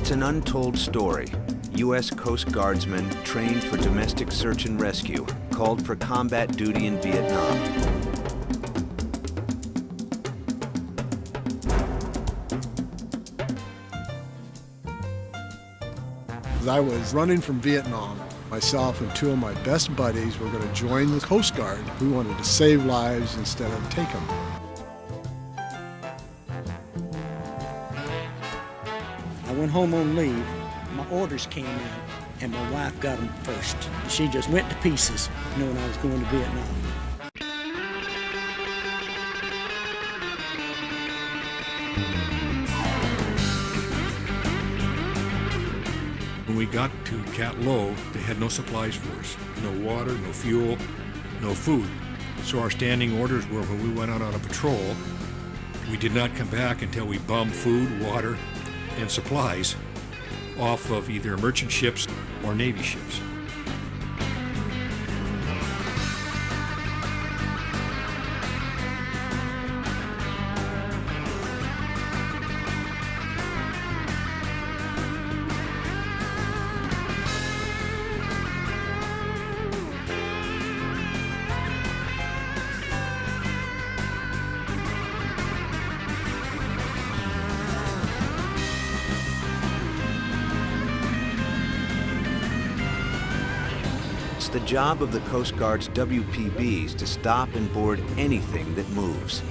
It's an untold story. U.S. Coast Guardsmen trained for domestic search and rescue, called for combat duty in Vietnam. I was running from Vietnam. Myself and two of my best buddies were going to join the Coast Guard. We wanted to save lives instead of take them. I went home on leave. My orders came in, and my wife got them first. She just went to pieces knowing I was going to Vietnam. When we got to Cat Low, they had no supplies for us. No water, no fuel, no food. So our standing orders were when we went out on a patrol, we did not come back until we bummed food, water, and supplies off of either merchant ships or Navy ships. The job of the Coast Guard's WPBs to stop and board anything that moves.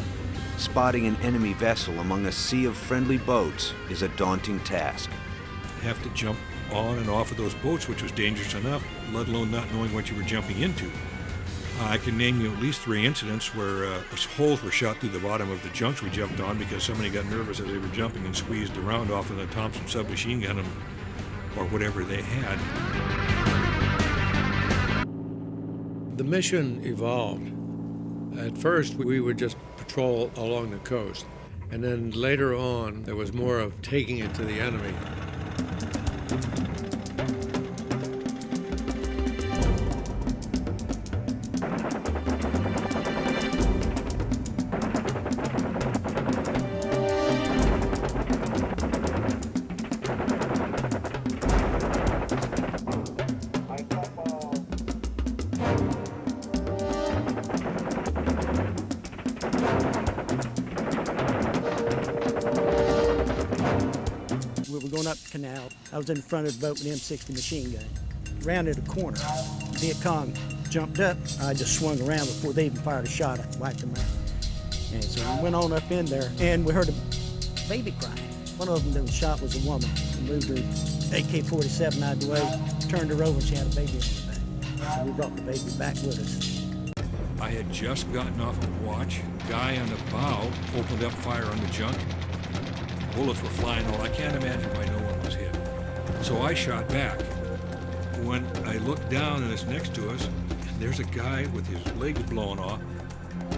Spotting an enemy vessel among a sea of friendly boats is a daunting task. Have to jump on and off of those boats, which was dangerous enough, let alone not knowing what you were jumping into. I can name you at least 3 incidents where holes were shot through the bottom of the junks we jumped on because somebody got nervous as they were jumping and squeezed around off of the Thompson submachine gun or whatever they had. The mission evolved. At first, we would just patrol along the coast, and then later on, there was more of taking it to the enemy. We were going up the canal. I was in front of the boat with an M60 machine gun. Rounded a corner. Viet Cong jumped up. I just swung around before they even fired a shot. I wiped them out. And so we went on up in there, and we heard a baby cry. One of them that was shot was a woman. We moved her AK-47 out of the way, turned her over, and she had a baby in her back. So we brought the baby back with us. I had just gotten off of watch. Guy on the bow opened up fire on the junk. Bullets were flying all. I can't imagine why no one was hit. So I shot back. When I looked down and it's next to us, there's a guy with his legs blown off,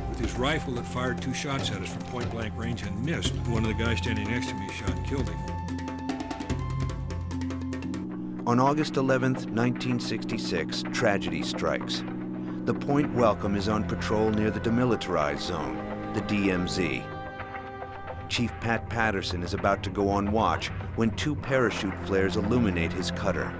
with his rifle that fired 2 shots at us from point blank range and missed. One of the guys standing next to me shot and killed him. On August 11th, 1966, tragedy strikes. The Point Welcome is on patrol near the demilitarized zone, the DMZ. Chief Pat Patterson is about to go on watch when 2 parachute flares illuminate his cutter.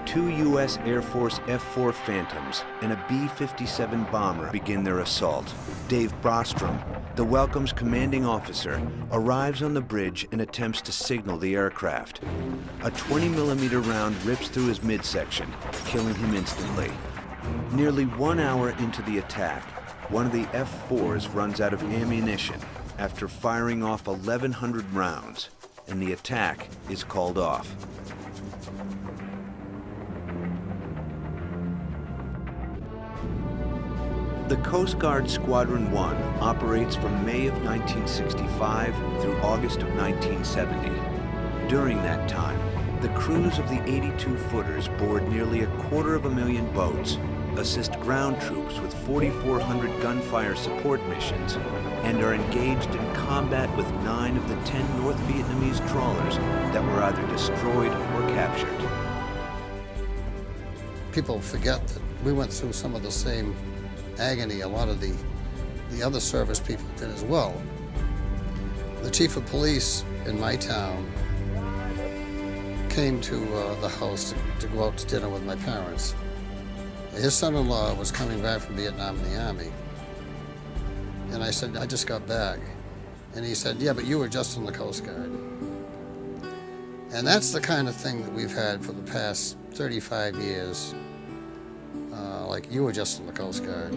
2 U.S. Air Force F-4 Phantoms and a B-57 bomber begin their assault. Dave Brostrom, the Welcome's commanding officer, arrives on the bridge and attempts to signal the aircraft. A 20-millimeter round rips through his midsection, killing him instantly. Nearly 1 hour into the attack, one of the F-4s runs out of ammunition after firing off 1,100 rounds, and the attack is called off. The Coast Guard Squadron 1 operates from May of 1965 through August of 1970. During that time, the crews of the 82-footers board nearly 250,000 boats, assist ground troops with 4,400 gunfire support missions, and are engaged in combat with 9 of the 10 North Vietnamese trawlers that were either destroyed or captured. People forget that we went through some of the same agony a lot of the other service people did as well. The chief of police in my town came to the house to go out to dinner with my parents. His son-in-law was coming back from Vietnam in the Army. And I said, I just got back. And he said, yeah, but you were just in the Coast Guard. And that's the kind of thing that we've had for the past 35 years. Like, you were just in the Coast Guard.